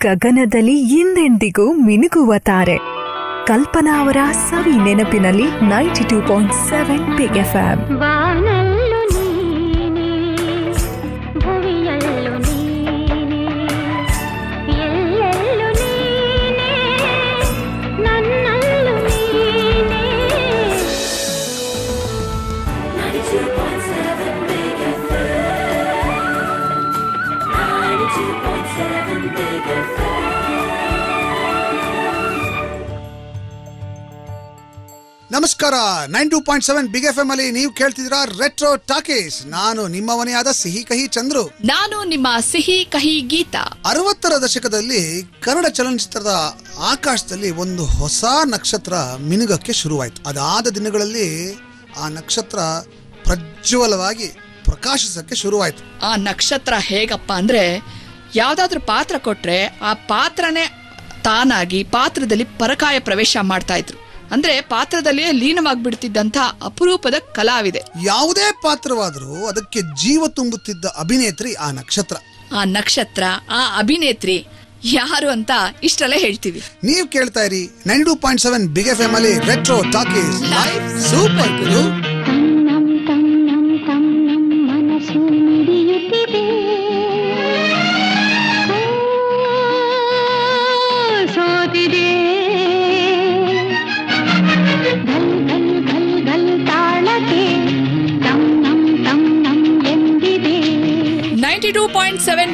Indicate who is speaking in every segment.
Speaker 1: ಗಗನದಲ್ಲಿ ಎಂದೆಂದಿಗೂ ಮಿನುಗುವ ತಾರೆ. ಕಲ್ಪನಾ ಅವರ ಸವಿ ನೆನಪಿನಲ್ಲಿ 92.7 ಬಿಗ್ ಎಫ್ಎಂ.
Speaker 2: ನಮಸ್ಕಾರ. 92.7 ಬಿಗ್ ಎಫ್ಎಂ ಅಲ್ಲಿ ನೀವು ಕೇಳ್ತಿದ್ದೀರಾ ರೆಟ್ರೋ ಟಾಕೀಸ್. ನಾನು ನಿಮ್ಮವನೇ ಆದ ಸಿಹಿ ಕಹಿ ಚಂದ್ರು.
Speaker 3: ನಾನು ನಿಮ್ಮ ಸಿಹಿ ಕಹಿ ಗೀತಾ.
Speaker 2: 60ರ ದಶಕದಲ್ಲಿ ಕನ್ನಡ ಚಲನಚಿತ್ರದ ಆಕಾಶದಲ್ಲಿ ಒಂದು ಹೊಸ ನಕ್ಷತ್ರ ಮಿನುಗಕ್ಕೆ ಶುರುವಾಯಿತು. ಅದಾದ ದಿನಗಳಲ್ಲಿ ಆ ನಕ್ಷತ್ರ ಪ್ರಜ್ವಲವಾಗಿ ಪ್ರಕಾಶಿಸಕ್ಕೆ ಶುರುವಾಯಿತು.
Speaker 3: ಆ ನಕ್ಷತ್ರ ಹೇಗಪ್ಪ ಅಂದ್ರೆ, ಯಾವ್ದಾದ್ರು ಪಾತ್ರ ಕೊಟ್ರೆ ಆ ಪಾತ್ರನೇ ತಾನಾಗಿ ಪಾತ್ರದಲ್ಲಿ ಪರಕಾಯ ಪ್ರವೇಶ ಮಾಡ್ತಾ ಇದ್ರು. ಅಂದ್ರೆ ಪಾತ್ರದಲ್ಲಿಯೇ ಲೀನವಾಗ್ಬಿಡ್ತಿದ್ದಂತ ಅಪರೂಪದ ಕಲಾವಿದೆ.
Speaker 2: ಯಾವುದೇ ಪಾತ್ರವಾದರೂ ಅದಕ್ಕೆ ಜೀವ ತುಂಬುತ್ತಿದ್ದ ಅಭಿನೇತ್ರಿ ಆ ನಕ್ಷತ್ರ.
Speaker 3: ಆ ನಕ್ಷತ್ರ, ಆ ಅಭಿನೇತ್ರಿ ಯಾರು ಅಂತ ಇಷ್ಟೆಲ್ಲ ಹೇಳ್ತೀವಿ.
Speaker 2: ನೀವು ಕೇಳ್ತಾ ಇರಿ 92.7 ಬಿಗ್ ಎಫ್ಎಂ ಅಲ್ಲಿ ರೆಟ್ರೋ ಟಾಕೀಸ್ ಲೈವ್ ಸೂಪರ್ ಗುರು.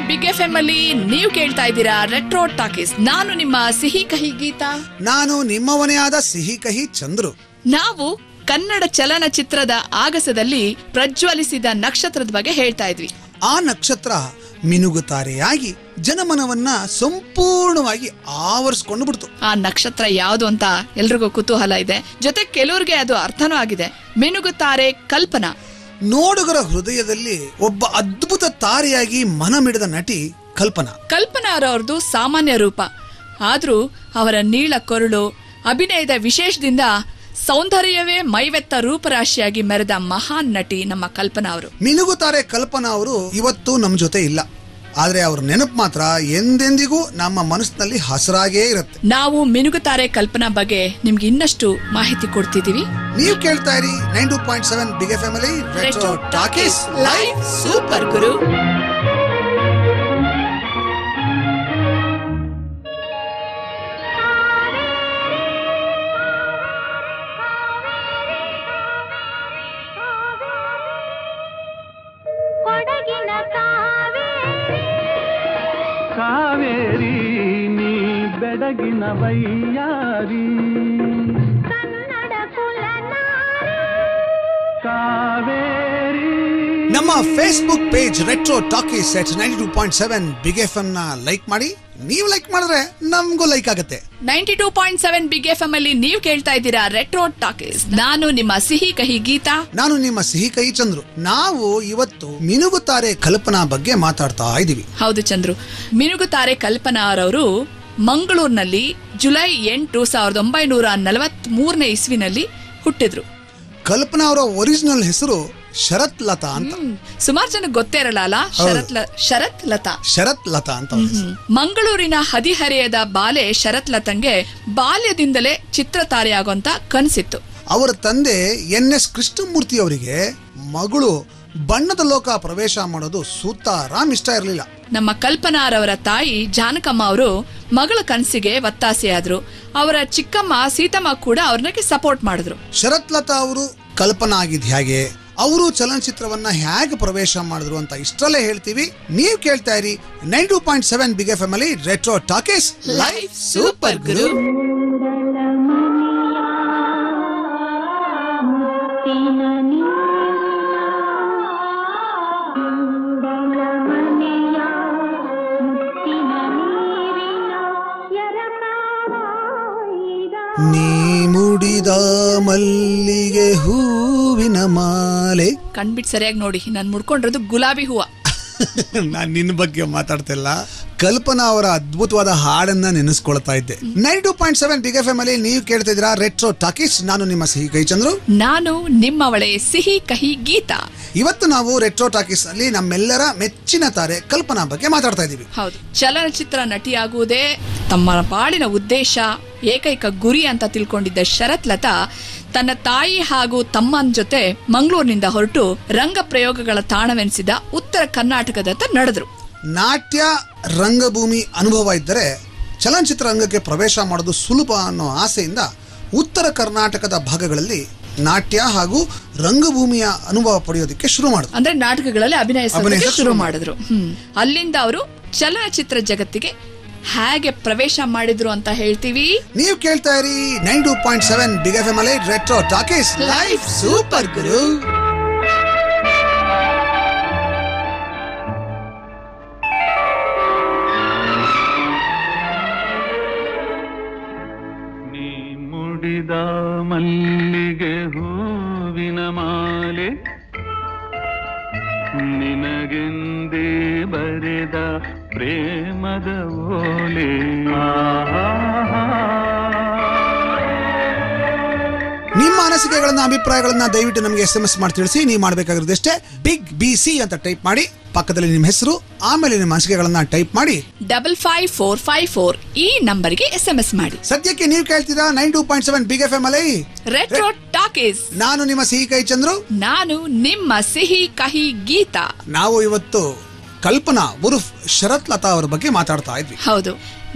Speaker 3: ಬಿಗ್ ಎಫ್ಎಂ ಅಲ್ಲಿ ನೀವು ಕೇಳ್ತಾ ಇದ್ದೀರಾ ರೆಟ್ರೋ ಟಾಕೀಸ್. ನಾನು ನಿಮ್ಮ ಸಿಹಿ ಕಹಿ ಗೀತಾ.
Speaker 2: ನಾನು ನಿಮ್ಮವನೇ ಆದ ಸಿಹಿ ಕಹಿ ಚಂದ್ರು.
Speaker 3: ನಾವು ಕನ್ನಡ ಚಲನಚಿತ್ರದ ಆಗಸದಲ್ಲಿ ಪ್ರಜ್ವಲಿಸಿದ ನಕ್ಷತ್ರದ ಬಗ್ಗೆ ಹೇಳ್ತಾ ಇದ್ವಿ.
Speaker 2: ಆ ನಕ್ಷತ್ರ ಮಿನುಗುತಾರೆಯಾಗಿ ಜನಮನವನ್ನ ಸಂಪೂರ್ಣವಾಗಿ ಆವರಿಸಿಕೊಂಡು ಬಿಡ್ತು.
Speaker 3: ಆ ನಕ್ಷತ್ರ ಯಾವುದು ಅಂತ ಎಲ್ರಿಗೂ ಕುತೂಹಲ ಇದೆ. ಜೊತೆ ಕೆಲವ್ರಿಗೆ ಅದು ಅರ್ಥನೂ ಆಗಿದೆ. ಮಿನುಗುತಾರೆ ಕಲ್ಪನಾ.
Speaker 2: ನೋಡುಗರ ಹೃದಯದಲ್ಲಿ ಒಬ್ಬ ಅದ್ಭುತ ತಾರೆಯಾಗಿ ಮನಮಿಡಿದ ನಟಿ ಕಲ್ಪನಾ.
Speaker 3: ಕಲ್ಪನಾ ಅವರದ್ದು ಸಾಮಾನ್ಯ ರೂಪ, ಆದ್ರೂ ಅವರ ನೀಳ ಕೊರಳು, ಅಭಿನಯದ ವಿಶೇಷದಿಂದ ಸೌಂದರ್ಯವೇ ಮೈವೆತ್ತ ರೂಪರಾಶಿಯಾಗಿ ಮೆರೆದ ಮಹಾನ್ ನಟಿ ನಮ್ಮ ಕಲ್ಪನಾ ಅವರು.
Speaker 2: ಮಿನುಗುತಾರೆ ಕಲ್ಪನಾ ಅವರು ಇವತ್ತು ನಮ್ಮ ಜೊತೆ ಇಲ್ಲ, ಆದ್ರೆ ಅವ್ರ ನೆನಪು ಮಾತ್ರ ಎಂದೆಂದಿಗೂ ನಮ್ಮ ಮನಸ್ಸಿನಲ್ಲಿ ಹಸರಾಗೇ ಇರುತ್ತೆ.
Speaker 3: ನಾವು ಮಿನುಗುತಾರೆ ಕಲ್ಪನಾ ಬಗ್ಗೆ ನಿಮ್ಗೆ ಇನ್ನಷ್ಟು ಮಾಹಿತಿ ಕೊಡ್ತಿದೀವಿ.
Speaker 2: ನೀವು ಕೇಳ್ತಾ ಇರಿ 92.7 ಬಿಗ್ ಎಫ್ಎಂ ಅಲ್ಲಿ ರೆಟ್ರೋ ಟಾಕೀಸ್ ಲೈವ್
Speaker 3: ಸೂಪರ್ ಗುರು.
Speaker 4: ಕಾವೇರಿ ನೀ ಬೆಡಗಿನ ವೈಯಾರಿ, ಕನ್ನಡ ಕಾವೇರಿ.
Speaker 2: ನಮ್ಮ Facebook page retro talkies at 92.7 big FM ನ ಲೈಕ್ ಮಾಡಿ. ನೀವು ಲೈಕ್ ಮಾಡಿದ್ರೆ ನಮಗೂ ಲೈಕ್ ಆಗುತ್ತೆ.
Speaker 3: 92.7 ಬಿಗ್ ಎಫ್ಎಂ ಅಲ್ಲಿ ನೀವು ಕೇಳ್ತಾ ಇದ್ದೀರಾ ರೆಟ್ರೋ ಟಾಕೀಸ್. ನಾನು ನಿಮ್ಮ ಸಿಹಿ ಕಹಿ ಗೀತಾ.
Speaker 2: ನಾನು ನಿಮ್ಮ ಸಿಹಿ ಕಹಿ ಚಂದ್ರು. ನಾವು ಇವತ್ತು ಮಿನುಗುತಾರೆ ಕಲ್ಪನಾ ಬಗ್ಗೆ ಮಾತಾಡ್ತಾ ಇದ್ದೀವಿ.
Speaker 3: ಹೌದು ಚಂದ್ರು, ಮಿನುಗುತಾರೆ ಕಲ್ಪನಾ ಅವರವರು ಮಂಗಳೂರಿನಲ್ಲಿ ಜುಲೈ 8, 1943 ಇಸ್ವಿನಲ್ಲಿ ಹುಟ್ಟಿದ್ರು.
Speaker 2: ಕಲ್ಪನಾ ಅವರ ಒರಿಜಿನಲ್ ಹೆಸರು ಶರತ್ ಲತಾ ಅಂತ.
Speaker 3: ಸುಮಾರು ಜನಕ್ಕೆ ಗೊತ್ತೇ ಇರಲ್ಲ. ಶರತ್ ಲತಾ ಅಂತ. ಮಂಗಳೂರಿನ ಹದಿಹರೆಯದ ಬಾಲೆ ಶರತ್ ಲತಂಗೆ ಬಾಲ್ಯದಿಂದಲೇ ಚಿತ್ರತಾರೆಯಾಗುವಂತ ಕನಸಿತ್ತು.
Speaker 2: ಅವರ ತಂದೆ NS ಕೃಷ್ಣಮೂರ್ತಿ ಅವರಿಗೆ ಮಗಳು ಬಣ್ಣದ ಲೋಕ ಪ್ರವೇಶ ಮಾಡೋದು ಸುತ್ತಾರಾಮ್ ಇಷ್ಟ ಇರಲಿಲ್ಲ.
Speaker 3: ನಮ್ಮ ಕಲ್ಪನಾರವರ ತಾಯಿ ಜಾನಕಮ್ಮ ಅವರು ಮಗಳ ಕನಸಿಗೆ ಒತ್ತಾಸೆಯಾದ್ರು. ಅವರ ಚಿಕ್ಕಮ್ಮ ಸೀತಮ್ಮ ಕೂಡ ಅವ್ರನ್ನ ಸಪೋರ್ಟ್ ಮಾಡಿದ್ರು.
Speaker 2: ಶರತ್ ಲತಾ ಅವರು ಕಲ್ಪನಾ ಆಗಿದ್ ಹೇಗೆ, ಅವರು ಚಲನಚಿತ್ರವನ್ನ ಹೇಗೆ ಪ್ರವೇಶ ಮಾಡಿದ್ರು ಅಂತ ಇಷ್ಟರಲ್ಲೇ ಹೇಳ್ತೀವಿ. ನೀವು ಕೇಳ್ತಾ ಇರಿ 92.7 ಬಿಗ್ ಎಫ್ಎಂ ಅಲ್ಲಿ ರೆಟ್ರೋ ಟಾಕೀಸ್ ಲೈವ್ ಸೂಪರ್ ಗುರು. ನೀ ಮುಡಿದ ಮಲ್ಲಿಗೆ ಹೂವಿನ ಮಾಲೆ.
Speaker 3: ಕಣ್ಬಿಟ್ಟು ಸರಿಯಾಗಿ ನೋಡಿ, ನಾನು ಮುಡ್ಕೊಂಡಿರೋದು ಗುಲಾಬಿ ಹೂವ.
Speaker 2: ನಾನ್ ನಿನ್ನ ಬಗ್ಗೆ ಮಾತಾಡ್ತಿಲ್ಲ, ಕಲ್ಪನಾ ಅವರ ಅದ್ಭುತವಾದ ಹಾಡನ್ನ ನೆನೆಸ್ಕೊಳ್ತಾ ಇದ್ದೆ. 92.7 ಬಿಗ್ ಎಫ್ ಎಂ ಅಲ್ಲಿ ನೀವು ಕೇಳ್ತಾ ಇದ್ದೀರಾ ರೆಟ್ರೋ ಟಾಕೀಸ್. ನಾನು ನಿಮ್ಮ ಸಿಹಿ ಕಹಿ ಚಂದ್ರು.
Speaker 3: ನಾನು ನಿಮ್ಮವಳೆ ಸಿಹಿ ಕಹಿ ಗೀತಾ.
Speaker 2: ಇವತ್ತು ನಾವು ರೆಟ್ರೋ ಟಾಕೀಸ್ ಅಲ್ಲಿ ನಮ್ಮೆಲ್ಲರ ಮೆಚ್ಚಿನ ತಾರೆ ಕಲ್ಪನಾ ಬಗ್ಗೆ ಮಾತಾಡ್ತಾ ಇದ್ದೀವಿ.
Speaker 3: ಹೌದು, ಚಲನಚಿತ್ರ ನಟಿಯಾಗುವುದೇ ತಮ್ಮ ಬಾಳಿನ ಉದ್ದೇಶ, ಏಕೈಕ ಗುರಿ ಅಂತ ತಿಳ್ಕೊಂಡಿದ್ದ ಶರತ್ ಲತಾ ತನ್ನ ತಾಯಿ ಹಾಗೂ ತಮ್ಮನ ಜೊತೆ ಮಂಗಳೂರಿನಿಂದ ಹೊರಟು ರಂಗ ಪ್ರಯೋಗಗಳ ತಾಣವೆನಿಸಿದ ಉತ್ತರ ಕರ್ನಾಟಕದತ್ತ ನಡೆದ್ರು.
Speaker 2: ನಾಟ್ಯ ರಂಗಭೂಮಿ ಅನುಭವ ಇದ್ದರೆ ಚಲನಚಿತ್ರ ರಂಗಕ್ಕೆ ಪ್ರವೇಶ ಮಾಡೋದು ಸುಲಭ ಅನ್ನೋ ಆಸೆಯಿಂದ ಉತ್ತರ ಕರ್ನಾಟಕದ ಭಾಗಗಳಲ್ಲಿ ನಾಟ್ಯ ಹಾಗೂ ರಂಗಭೂಮಿಯ ಅನುಭವ ಪಡೆಯೋದಕ್ಕೆ ಶುರು ಮಾಡಿದ್ರು.
Speaker 3: ಅಂದ್ರೆ ನಾಟಕಗಳಲ್ಲಿ ಅಭಿನಯಿಸೋದಕ್ಕೆ ಶುರು ಮಾಡಿದ್ರು. ಅಲ್ಲಿಂದ ಅವರು ಚಲನಚಿತ್ರ ಜಗತ್ತಿಗೆ ಹೇಗೆ ಪ್ರವೇಶ ಮಾಡಿದ್ರು ಅಂತ ಹೇಳ್ತೀವಿ.
Speaker 2: ನೀವು ಕೇಳ್ತಾ ಇರಿ 92.7 ಬಿಗ್ ಎಫ್ ಎಂ ಅಲ್ಲಿ ರೆಟ್ರೋ ಟಾಕೀಸ್ ಲೈಫ್ ಸೂಪರ್ ಗುರು.
Speaker 4: ನೀ ಮುಡಿದ ಮಲ್ಲಿಗೆ ಹೂವಿನ ಮಾಲೆ, ನಿನಗೆಂದೇ ಬರೆದ ಪ್ರೇಮದ ಓಲೆ.
Speaker 2: ನಿಮ್ಮ ಅನಿಸಿಕೆಗಳನ್ನ ಅಭಿಪ್ರಾಯಗಳನ್ನ ದಯವಿಟ್ಟು ನಮಗೆ SMS ಮಾಡಿ ತಿಳಿಸಿ. ನೀವು ಮಾಡಬೇಕಾಗಿರೋದಷ್ಟೇ ಬಿಗ್ BC ಅಂತ ಟೈಪ್ ಮಾಡಿ, ಪಕ್ಕದಲ್ಲಿ ನಿಮ್ಮ ಹೆಸರು, ಆಮೇಲೆ ನಿಮ್ಮ ಅನಿಸಿಕೆಗಳನ್ನ ಟೈಪ್ ಮಾಡಿ
Speaker 3: 55454 ಈ ನಂಬರ್ಗೆ SMS ಮಾಡಿ.
Speaker 2: ಸದ್ಯಕ್ಕೆ ನೀವು ಕೇಳ್ತೀರಾ 92.7 ಬಿಗ್ ಎಫ್ ಎಂ ಅಲ್ಲಿ
Speaker 3: ರೆಟ್ರೋ ಟಾಕೀಸ್.
Speaker 2: ನಾನು ನಿಮ್ಮ ಸಿಹಿ ಕಹಿ ಚಂದ್ರು.
Speaker 3: ನಾನು ನಿಮ್ಮ ಸಿಹಿ ಕಹಿ ಗೀತಾ.
Speaker 2: ನಾವು ಇವತ್ತು ಕಲ್ಪನಾ ಉರ್ಫ್ ಶರತ್ ಲತಾ ಅವರ ಬಗ್ಗೆ ಮಾತಾಡ್ತಾ ಇದ್ವಿ.
Speaker 3: ಹೌದು,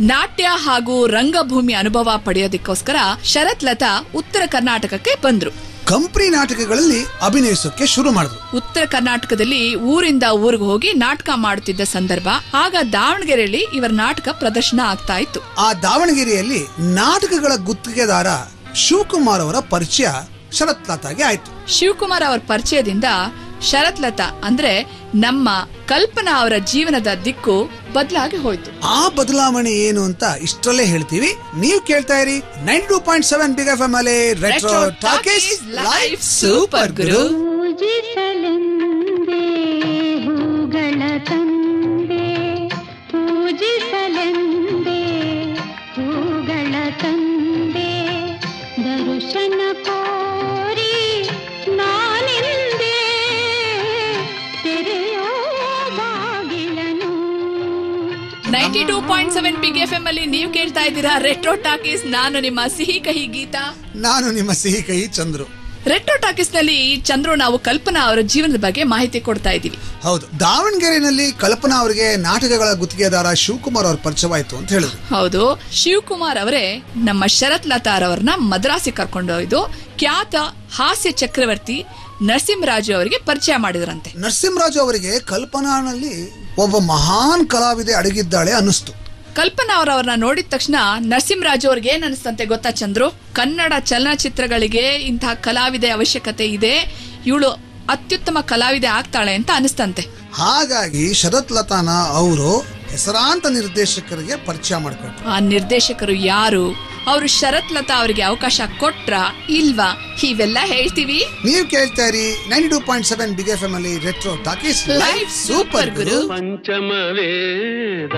Speaker 3: ನಾಟ್ಯ ಹಾಗೂ ರಂಗಭೂಮಿ ಅನುಭವ ಪಡೆಯೋದಕ್ಕೋಸ್ಕರ ಶರತ್ ಲತಾ ಉತ್ತರ ಕರ್ನಾಟಕಕ್ಕೆ ಬಂದ್ರು.
Speaker 2: ಕಂಪ್ನಿ ನಾಟಕಗಳಲ್ಲಿ ಅಭಿನಯಿಸೋಕೆ ಶುರು ಮಾಡಿದ್ರು.
Speaker 3: ಉತ್ತರ ಕರ್ನಾಟಕದಲ್ಲಿ ಊರಿಂದ ಊರಿಗೆ ಹೋಗಿ ನಾಟಕ ಮಾಡುತ್ತಿದ್ದ ಸಂದರ್ಭ. ಆಗ ದಾವಣಗೆರೆಯಲ್ಲಿ ಇವರ ನಾಟಕ ಪ್ರದರ್ಶನ ಆಗ್ತಾ ಇತ್ತು.
Speaker 2: ಆ ದಾವಣಗೆರೆಯಲ್ಲಿ ನಾಟಕಗಳ ಗುತ್ತಿಗೆದಾರ ಶಿವಕುಮಾರ್ ಅವರ ಪರಿಚಯ ಶರತ್ ಲತಾಗೆ ಆಯ್ತು.
Speaker 3: ಶಿವಕುಮಾರ್ ಅವರ ಪರಿಚಯದಿಂದ ಶರತ್ ಲತಾ ಅಂದ್ರೆ ನಮ್ಮ ಕಲ್ಪನಾ ಅವರ ಜೀವನದ ದಿಕ್ಕು ಬದಲಾಗಿ ಹೋಯ್ತು.
Speaker 2: ಆ ಬದಲಾವಣೆ ಏನು ಅಂತ ಇಷ್ಟರಲ್ಲೇ ಹೇಳ್ತೀವಿ. ನೀವು ಕೇಳ್ತಾ ಇರಿ 92.7 ಬಿಗ್ ಎಫ್ ಎಂ ಅಲ್ಲಿ ರೆಟ್ರೋ ಟಾಕೀಸ್ ಲೈಫ್ ಸೂಪರ್ ಗುರು.
Speaker 5: ಪೂಜಿಸಲೆಂದೇ ಹೂಗಳ ತಂದೆ, ಪೂಜಿಸಲೆಂದೇ ಹೂಗಳ ತಂದೆ, ದರ್ಶನ ಕೋರಿ ನಾನಿಂದೆ ತೆರೆಯೋ ಬಾಗಿಲನು.
Speaker 3: 92.7 ಬಿಗ್ ಎಫ್ ಎಂ ಅಲ್ಲಿ ನೀವು ಕೇಳ್ತಾ ಇದ್ದೀರಾ ರೆಟ್ರೋ ಟಾಕೀಸ್. ನಾನು ನಿಮ್ಮ ಸಿಹಿ ಕಹಿ ಗೀತಾ.
Speaker 2: ನಾನು ನಿಮ್ಮ ಸಿಹಿ ಕಹಿ ಚಂದ್ರು.
Speaker 3: ರೆಟ್ರೋ ಟಾಕೀಸ್ ನಲ್ಲಿ ಚಂದ್ರು ನಾವು ಕಲ್ಪನಾ ಅವರ ಜೀವನದ ಬಗ್ಗೆ ಮಾಹಿತಿ ಕೊಡ್ತಾ ಇದ್ದೀವಿ.
Speaker 2: ಹೌದು, ದಾವಣಗೆರೆಯಲ್ಲಿ ಕಲ್ಪನಾ ಅವರಿಗೆ ನಾಟಕಗಳ ಗುತ್ತಿಗೆದಾರ ಶಿವಕುಮಾರ್ ಅವ್ರ ಪರಿಚಯವಾಯ್ತು ಅಂತ ಹೇಳಿದ್ರು.
Speaker 3: ಹೌದು, ಶಿವಕುಮಾರ್ ಅವರೇ ನಮ್ಮ ಶರತ್ ಲತಾ ಅವರನ್ನ ಮದ್ರಾಸಿಗೆ ಕರ್ಕೊಂಡೊಯ್ದು ಖ್ಯಾತ ಹಾಸ್ಯ ಚಕ್ರವರ್ತಿ ನರಸಿಂಹರಾಜು ಅವರಿಗೆ ಪರಿಚಯ ಮಾಡಿದ್ರಂತೆ.
Speaker 2: ನರಸಿಂಹರಾಜು ಅವರಿಗೆ ಕಲ್ಪನಾನಲ್ಲಿ ಒಬ್ಬ ಮಹಾನ್ ಕಲಾವಿದೆ ಅಡಗಿದ್ದಾಳೆ ಅನ್ನಿಸ್ತು.
Speaker 3: ಕಲ್ಪನಾ ಅವರನ್ನ ನೋಡಿದ ತಕ್ಷಣ ನರಸಿಂಹರಾಜು ಅವ್ರಿಗೆ ಏನ್ ಅನಿಸ್ತಂತೆ ಗೊತ್ತಾ ಚಂದ್ರು? ಕನ್ನಡ ಚಲನಚಿತ್ರಗಳಿಗೆ ಇಂತಹ ಕಲಾವಿದೆ ಅವಶ್ಯಕತೆ ಇದೆ, ಇವಳು ಅತ್ಯುತ್ತಮ ಕಲಾವಿದೆ ಆಗ್ತಾಳೆ ಅಂತ ಅನಿಸ್ತಂತೆ.
Speaker 2: ಹಾಗಾಗಿ ಶರತ್ ಲತಾನ ಅವರು ಹೆಸರಾಂತ ನಿರ್ದೇಶಕರಿಗೆ ಪರಿಚಯ ಮಾಡಿಕೊಟ್ರು.
Speaker 3: ಆ ನಿರ್ದೇಶಕರು ಯಾರು, ಅವರು ಶರತ್ ಲತಾ ಅವರಿಗೆ ಅವಕಾಶ ಕೊಟ್ರ ಇಲ್ವಾ, ಇವೆಲ್ಲ ಹೇಳ್ತೀವಿ.
Speaker 2: ನೀವು ಕೇಳ್ತಾ ಇರಿ 92.7 ಬಿಗ್ ಎಫ್ ಎಂ ಅಲ್ಲಿ ರೆಟ್ರೋ ಟಾಕೀಸ್ ಲೈಫ್ ಸೂಪರ್ ಗುರು.
Speaker 4: ಪಂಚಮ ವೇದ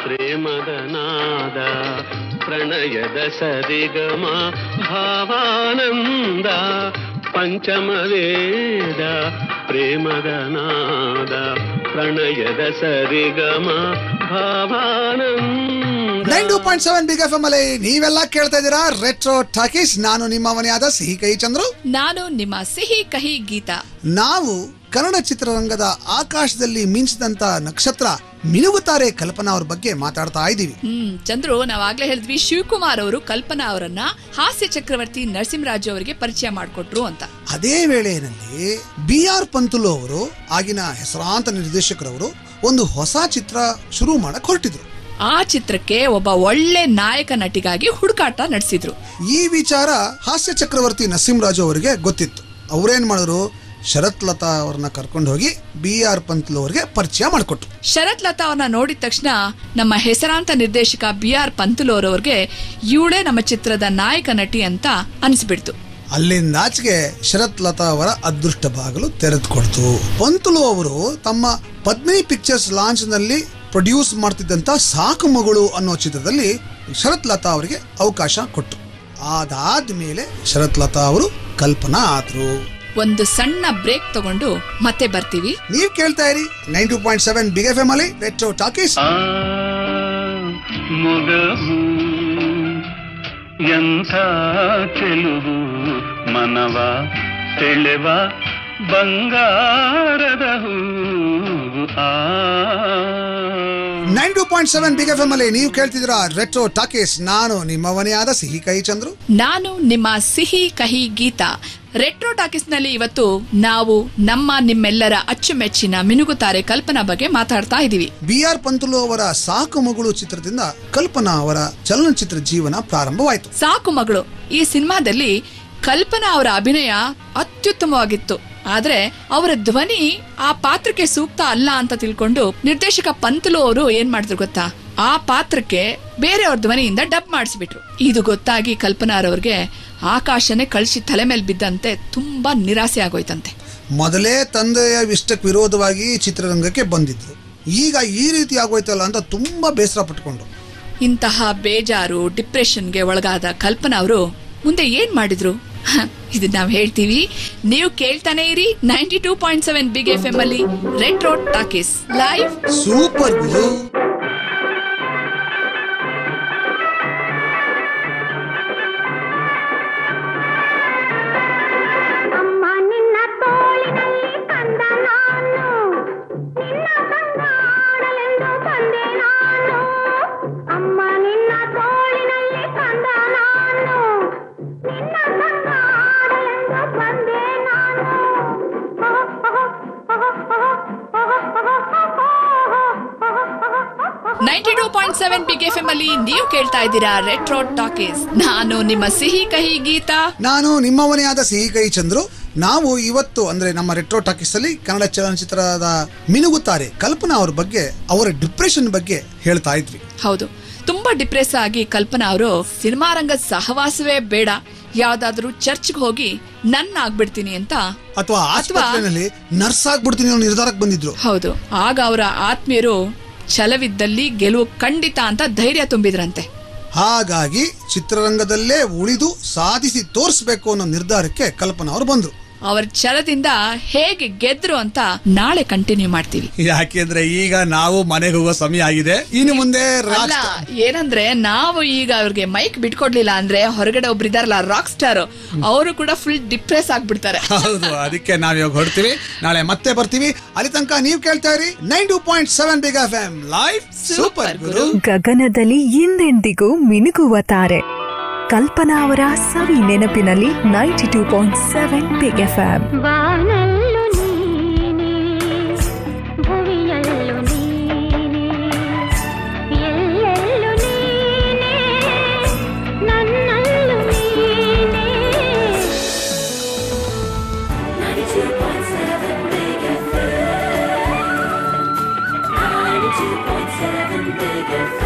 Speaker 4: ಪ್ರೇಮದ ನಾದ, ಪ್ರಣಯದ ಸರಿಗಮ ಭಾವಾನಂದ. ಪಂಚಮ ವೇದ ಪ್ರೇಮದ ನಾದ, ಪ್ರಣಯದ ಸರಿಗಮ ಭಾವಾನಂದ.
Speaker 2: 92.7 ಬಿಗ್ ಎಫ್ ಎಂ ಅಲ್ಲಿ ನೀವೆಲ್ಲ ಕೇಳ್ತಾ ಇದ್ದೀರಾ ರೆಟ್ರೋ ಟಾಕೀಸ್. ನಾನು ನಿಮ್ಮ ಮನೆಯಾದ ಸಿಹಿ ಕಹಿ ಚಂದ್ರು.
Speaker 3: ನಾನು ನಿಮ್ಮ ಸಿಹಿ ಕಹಿ ಗೀತಾ.
Speaker 2: ನಾವು ಕನ್ನಡ ಚಿತ್ರರಂಗದ ಆಕಾಶದಲ್ಲಿ ಮಿಂಚಿದಂತ ನಕ್ಷತ್ರ ಮಿನುಗುತ್ತಾರೆ ಕಲ್ಪನಾ ಅವ್ರ ಬಗ್ಗೆ ಮಾತಾಡ್ತಾ ಇದ್ದೀವಿ.
Speaker 3: ಚಂದ್ರು, ನಾವಾಗ್ಲೇ ಹೇಳಿದ್ವಿ ಶಿವಕುಮಾರ್ ಅವರು ಕಲ್ಪನಾ ಅವರನ್ನ ಹಾಸ್ಯ ಚಕ್ರವರ್ತಿ ನರಸಿಂಹರಾಜು ಅವರಿಗೆ ಪರಿಚಯ ಮಾಡಿಕೊಟ್ರು ಅಂತ.
Speaker 2: ಅದೇ ವೇಳೆಯಲ್ಲಿ BR ಪಂತುಲು ಅವರು, ಆಗಿನ ಹೆಸರಾಂತ ನಿರ್ದೇಶಕರವರು, ಒಂದು ಹೊಸ ಚಿತ್ರ ಶುರು ಮಾಡಕ್ ಹೊರಟಿದ್ರು.
Speaker 3: ಆ ಚಿತ್ರಕ್ಕೆ ಒಬ್ಬ ಒಳ್ಳೆ ನಾಯಕ ನಟಿಗಾಗಿ ಹುಡುಕಾಟ ನಡೆಸಿದ್ರು.
Speaker 2: ಈ ವಿಚಾರ ಹಾಸ್ಯ ಚಕ್ರವರ್ತಿ ನರಸಿಂಹರಾಜು ಅವರಿಗೆ ಗೊತ್ತಿತ್ತು. ಅವ್ರೇನ್ ಮಾಡಿದ್ರು, ಶರತ್ ಲತಾ ಅವ್ರನ್ನ ಕರ್ಕೊಂಡು ಹೋಗಿ BR ಪಂತುಲು ಅವರಿಗೆ ಪರಿಚಯ ಮಾಡಿಕೊಟ್ರು.
Speaker 3: ಶರತ್ ಲತಾ ಅವ್ರನ್ನ ನೋಡಿದ ತಕ್ಷಣ ನಮ್ಮ ಹೆಸರಾಂತ ನಿರ್ದೇಶಕ BR ಪಂತುಲು ಅವರವ್ರಿಗೆ ಇವಳೇ ನಮ್ಮ ಚಿತ್ರದ ನಾಯಕ ನಟಿ ಅಂತ ಅನಿಸ್ಬಿಡ್ತು.
Speaker 2: ಅಲ್ಲಿಂದಾಚೆಗೆ ಶರತ್ ಲತಾ ಅವರ ಅದೃಷ್ಟ ಬಾಗಿಲು ತೆರೆದುಕೊಡ್ತು. ಪಂತುಲು ಅವರು ತಮ್ಮ ಪದ್ಮಿನಿ ಪಿಕ್ಚರ್ಸ್ ಲಾಂಚ್ ನಲ್ಲಿ ಪ್ರೊಡ್ಯೂಸ್ ಮಾಡ್ತಿದ್ದಂತ ಸಾಕು ಮಗಳು ಅನ್ನೋ ಚಿತ್ರದಲ್ಲಿ ಶರತ್ ಲತಾ ಅವರಿಗೆ ಅವಕಾಶ ಕೊಟ್ಟರು. ಅದಾದ್ಮೇಲೆ ಶರತ್ ಲತಾ ಅವರು ಕಲ್ಪನಾ ಆದ್ರು.
Speaker 3: ಒಂದು ಸಣ್ಣ ಬ್ರೇಕ್ ತಗೊಂಡು ಮತ್ತೆ ಬರ್ತೀವಿ.
Speaker 2: ನೀವ್ ಕೇಳ್ತಾ ಇರಿ 92.7 ಬಿಗ್ ಎಫ್ ಎಂ ಅಲ್ಲಿ ರೆಟ್ರೋ ಟಾಕೀಸ್.
Speaker 4: ಮೊಗವು ಎಂಥ ಚೆಲುವು ಮನವ ಸೆಳೆವ ಬಂಗಾರದ ಹೂ.
Speaker 2: 92.7 ಬಿಗ್ ಎಫ್ ಎಂ ಅಲ್ಲಿ ನೀವು ಕೇಳ್ತಿದ್ದೀರಾ ರೆಟ್ರೋ ಟಾಕೀಸ್. ನಾನು ನಿಮ್ಮವನೇ ಆದ ಸಿಹಿ ಕಹಿ ಚಂದ್ರು.
Speaker 3: ನಾನು ನಿಮ್ಮ ಸಿಹಿ ಕಹಿ ಗೀತಾ. ರೆಟ್ರೋ ಟಾಕೀಸ್ ನಲ್ಲಿ ಇವತ್ತು ನಾವು ನಿಮ್ಮೆಲ್ಲರ ಅಚ್ಚುಮೆಚ್ಚಿನ ಮಿನುಗುತಾರೆ ಕಲ್ಪನಾ ಬಗ್ಗೆ ಮಾತಾಡ್ತಾ ಇದೀವಿ.
Speaker 2: BR ಪಂತುಲು ಅವರ ಸಾಕು ಮಗಳು ಚಿತ್ರದಿಂದ ಕಲ್ಪನಾ ಅವರ ಚಲನಚಿತ್ರ ಜೀವನ ಪ್ರಾರಂಭವಾಯಿತು.
Speaker 3: ಸಾಕು ಮಗಳು ಈ ಸಿನಿಮಾದಲ್ಲಿ ಕಲ್ಪನಾ ಅವರ ಅಭಿನಯ ಅತ್ಯುತ್ತಮವಾಗಿತ್ತು. ಆದ್ರೆ ಅವರ ಧ್ವನಿ ಆ ಪಾತ್ರಕ್ಕೆ ಸೂಕ್ತ ಅಲ್ಲ ಅಂತ ತಿಳ್ಕೊಂಡು ನಿರ್ದೇಶಕ ಪಂತುಲು ಅವರು ಏನ್ ಮಾಡಿದ್ರು ಗೊತ್ತಾ, ಆ ಪಾತ್ರಕ್ಕೆ ಬೇರೆಯವ್ರ ಧ್ವನಿಯಿಂದ ಡಬ್ ಮಾಡಿಸ್ಬಿಟ್ರು. ಇದು ಗೊತ್ತಾಗಿ ಕಲ್ಪನಾ ಅವ್ರಿಗೆ ಆಕಾಶನೇ ಕಳಿಸಿ ತಲೆ ಮೇಲೆ ಬಿದ್ದಂತೆ ತುಂಬಾ ನಿರಾಸೆ ಆಗೋಯ್ತಂತೆ.
Speaker 2: ಮೊದಲೇ ತಂದೆಯ ಇಷ್ಟಕ್ಕೆ ವಿರೋಧವಾಗಿ ಚಿತ್ರರಂಗಕ್ಕೆ ಬಂದಿದ್ರು, ಈಗ ಈ ರೀತಿ ಆಗೋಯ್ತಲ್ಲ ಅಂತ ತುಂಬಾ ಬೇಸರ ಪಟ್ಕೊಂಡು
Speaker 3: ಇಂತಹ ಬೇಜಾರು ಡಿಪ್ರೆಷನ್ಗೆ ಒಳಗಾದ ಕಲ್ಪನಾ ಅವರು ಮುಂದೆ ಏನ್ ಮಾಡಿದ್ರು ಇದು ನಾವ್ ಹೇಳ್ತೀವಿ. ನೀವು ಕೇಳ್ತಾನೆ ಇರಿ 92.7 ಬಿಗ್ ಎಫ್ ಎಂ ಅಲ್ಲಿ ರೆಟ್ರೋ ಟಾಕೀಸ್ ಲೈವ್
Speaker 2: ಸೂಪರ್ ಗುರು.
Speaker 3: ಬಿಗ್ ಎಫ್ ಎಂ ಅಲ್ಲಿ ನೀವು ಕೇಳ್ತಾ ಇದ್ದೀರಾ ರೆಟ್ರೋ ಟಾಕೀಸ್. ನಾನು ನಿಮ್ಮ ಸಿಹಿ ಕಹಿ ಗೀತಾ.
Speaker 2: ನಾನು ನಿಮ್ಮವನೇ ಆದ ಸಿಹಿ ಕಹಿ ಚಂದ್ರು. ನಾವು ಇವತ್ತು ಅಂದ್ರೆ ನಮ್ಮ ರೆಟ್ರೋ ಟಾಕೀಸ್ ಅಲ್ಲಿ ಕನ್ನಡ ಚಲನಚಿತ್ರದ ಮಿನುಗುತ್ತಾರೆ ಕಲ್ಪನಾ ಅವ್ರ ಬಗ್ಗೆ, ಅವರ ಡಿಪ್ರೆಷನ್ ಬಗ್ಗೆ ಹೇಳ್ತಾ ಇದ್ವಿ.
Speaker 3: ಹೌದು, ತುಂಬಾ ಡಿಪ್ರೆಸ್ ಆಗಿ ಕಲ್ಪನಾ ಅವರು ಸಿನಿಮಾ ರಂಗದ ಸಹವಾಸವೇ ಬೇಡ, ಯಾವ್ದಾದ್ರು ಚರ್ಚ್ಗೆ ಹೋಗಿ ನನ್ನ ಆಗ್ಬಿಡ್ತೀನಿ ಅಂತ
Speaker 2: ಅಥವಾ ಆಸ್ಪತ್ರೆಯಲ್ಲಿ ನರ್ಸ್ ಆಗ್ಬಿಡ್ತೀನಿ ಅನ್ನೋ ನಿರ್ಧಾರಕ್ಕೆ ಬಂದಿದ್ರು.
Speaker 3: ಹೌದು, ಆಗ ಅವರ ಆತ್ಮೀಯರು ಛಲವಿದ್ದಲ್ಲಿ ಗೆಲುವು ಖಂಡಿತ ಅಂತ ಧೈರ್ಯ ತುಂಬಿದ್ರಂತೆ.
Speaker 2: ಹಾಗಾಗಿ ಚಿತ್ರರಂಗದಲ್ಲೇ ಉಳಿದು ಸಾಧಿಸಿ ತೋರಿಸಬೇಕು ಅನ್ನೋ ನಿರ್ಧಾರಕ್ಕೆ ಕಲ್ಪನಾ ಅವರು ಬಂದ್ರು.
Speaker 3: ಅವರ ಛಲದಿಂದ ಹೇಗೆ ಗೆದ್ರು ಅಂತ ನಾಳೆ ಕಂಟಿನ್ಯೂ ಮಾಡ್ತೀವಿ.
Speaker 2: ಯಾಕೆಂದ್ರೆ ಈಗ ನಾವು ಮನೆಗೆ ಹೋಗೋ ಸಮಯ ಆಗಿದೆ. ಇನ್ನು ಮುಂದೆ
Speaker 3: ಏನಂದ್ರೆ ನಾವು ಈಗ ಅವ್ರಿಗೆ ಮೈಕ್ ಬಿಟ್ಕೊಡ್ಲಿಲ್ಲ ಅಂದ್ರೆ ಹೊರಗಡೆ ಒಬ್ರು ಇದಾರಲ್ಲ ರಾಕ್ ಸ್ಟಾರ್, ಅವರು ಕೂಡ ಫುಲ್ ಡಿಪ್ರೆಸ್ ಆಗ್ಬಿಡ್ತಾರೆ.
Speaker 2: ಹೌದು, ಅದಕ್ಕೆ ನಾವ್ ಇವಾಗ ಹೊರಡ್ತೀವಿ, ನಾಳೆ ಮತ್ತೆ ಬರ್ತೀವಿ. ಅಲ್ಲಿ ತನಕ ನೀವು ಕೇಳ್ತಾ ಇರಿ 92.7 big F M live super Guru.
Speaker 1: ಗಗನದಲ್ಲಿ ಎಂದೆಂದಿಗೂ ಮಿನುಗುವ ತಾರೆ ಕಲ್ಪನಾ ಅವರ ಸವಿ ನೆನಪಿನಲ್ಲಿ 92.7 ಬಿಗ್ ಎಫ್ ಎಂ.
Speaker 5: ವಾನಲ್ಲು ನೀನೆ, ಭುವಿಯಲ್ಲು ನೀನೆ, ಎಲ್ಲೆಲ್ಲು ನೀನೆ, ನನ್ನಲ್ಲು ನೀನೆ. 92.7 big F M, 92.7 big F M.